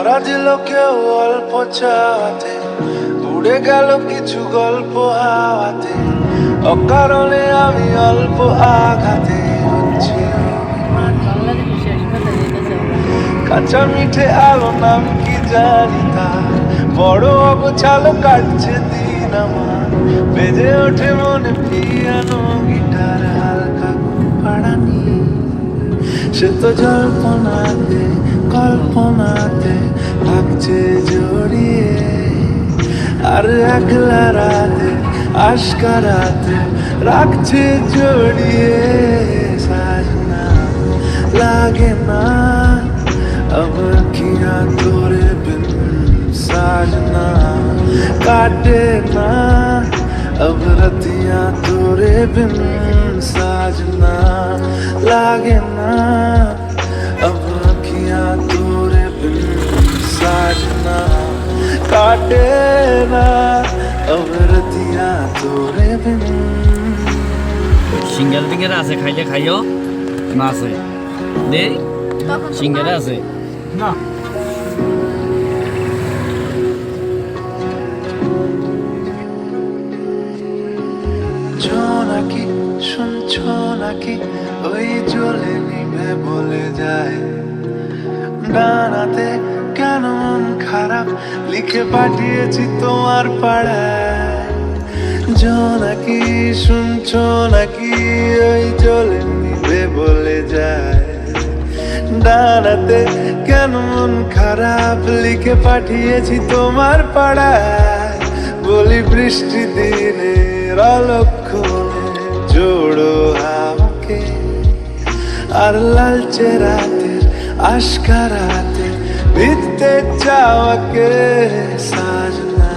ধরা দিল কেউ অল্প চাওয়াতে, উড়ে গেল কিছু গল্প হাওয়াতে, অকারণে আমি অল্প আঘাতে হচ্ছি কাঁচা মিঠে আলো নাম কি জানি তা, বড় অগোছালো কাটছে দিন আমার, বেজে ওঠে মনে পিয়ানো গিটার হালকা পাড়ানি। সে তো জল্পনাতে কল্পনাতে থাকছে জড়িয়ে, আর একলা রাতে আশকা রাতে রাখছে জড়িয়ে। সাজনা लागे ना अब अखियां तोरे बिन, साजना काटे ना अब रतियां तोरे बिन, साजना लागे ना अब अखियां तोरे बिन, साजना काटे ना अब रतियां तोरे बिन। সিঙ্গেল টিঙ্গেল আছে, খাইলে খাইও না আছে দে সিঙ্গেল আছে না। নাকি শুনছো নাকি ওই জ্বলে নিভে বলে যায়, ডানাতে কেন মন খারাপ লিখে পাঠিয়েছি তোমার পাড়ায়। জোনাকি শুনছো নাকি ওই জ্বলে নিভে বলে যায়, ডানাতে কেন মন খারাপ লিখে পাঠিয়েছি তোমার পাড়ায়। বলি বৃষ্টি দিনের অলক্ষণে জোড়ো আমাকে, আর লালচে রাতের আশকা রাতে বিতে চাওয়াকে। সাজনা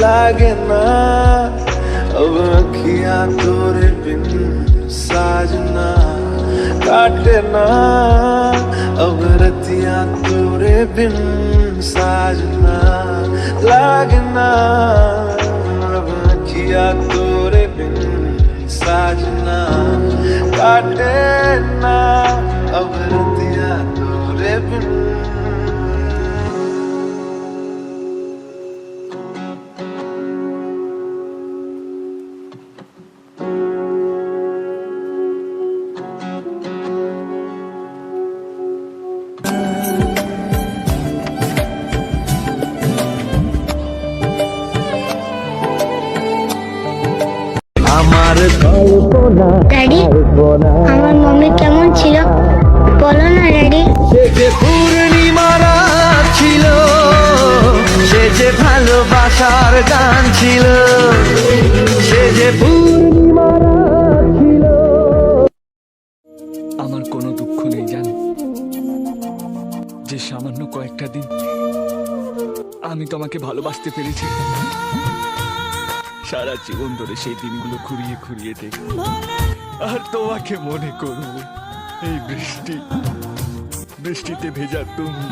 लागे ना अब अखियां तोरे बिन, साजना काटे ना अब रतियां तोरे बिन, साजना लागे ना अब अखियां तोरे बिन, साजना काटे ना अब रतियां तोरे बिन। ড্যাডি, আমার মম্মি কেমন ছিল বলো না ড্যাডি। সে যে পূর্ণিমা রাত ছিল, সে যে ভালোবাসার গান ছিল, সে যে পূর্ণিমা রাত ছিল। আমার কোনো দুঃখ নেই জানো, যে সামান্য কয়েকটা দিন আমি তোমাকে ভালোবাসতে পেরেছি। সারা জীবন ধরে সেই দিনগুলো খুঁড়িয়ে খুঁড়িয়ে দেখব, আর তোমাকে মনে করব। এই বৃষ্টিতে ভেজা তুমি,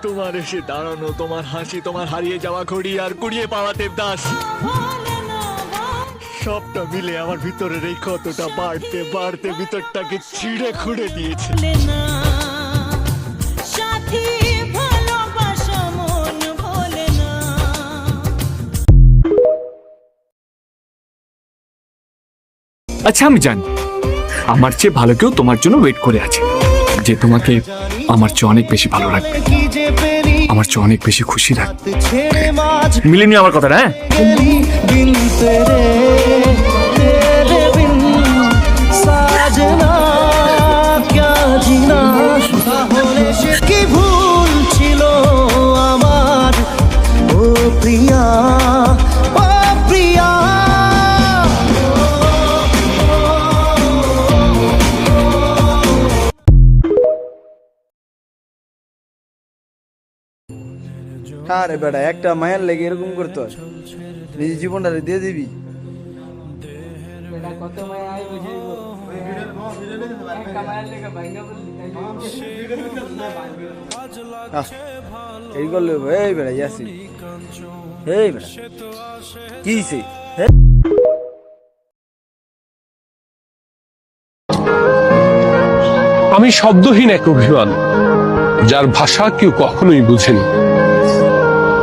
তোমার এসে দাঁড়ানো, তোমার হাসি, তোমার হারিয়ে যাওয়া ঘড়ি, আর কুড়িয়ে পাওয়া দেবদাস, সবটা মিলে আমার ভিতরের এই ক্ষতটা বাড়তে বাড়তে ভিতরটাকে ছিঁড়ে খুঁড়ে দিয়েছে। আচ্ছা আমি জানি আমার চেয়ে ভালো কেউ তোমার জন্য ওয়েট করে আছে, যে তোমাকে আমার চেয়ে অনেক বেশি ভালো লাগবে, আমার চেয়ে অনেক বেশি খুশি রাখবে। মিলে নিয়ে আমার কথাটা, হ্যাঁ? কি ভুল ছিল আমার ও প্রিয়া, ও প্রিয়া। আরে বেটা, একটা মায়ের লেগে এরকম করতে হয়? নিজের জীবনটা দিয়ে দিবি? এই করলে এই বেটা ইয়াসি, এই বেটা কি আমি শব্দহীন এক অভিমান, যার ভাষা কেউ কখনোই বুঝেনি।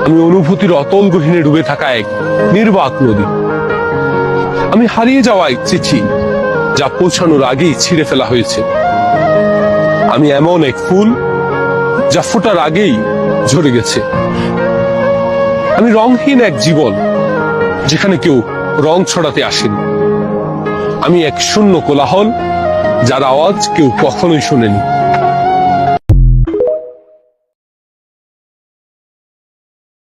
আমি অনুভূতির অতল গহীনে ডুবে থাকা এক নির্বাক নদী। আমি হারিয়ে যাওয়া এক চিঠি যা পৌঁছানোর আগেই ছিঁড়ে ফেলা হয়েছে। আমি এমন এক ফুল যা ফোটার আগেই ঝরে গেছে। আমি রংহীন এক জীবন যেখানে কেউ রং ছড়াতে আসেনি। আমি এক শূন্য কোলাহল যার আওয়াজ কেউ কখনোই শোনেনি।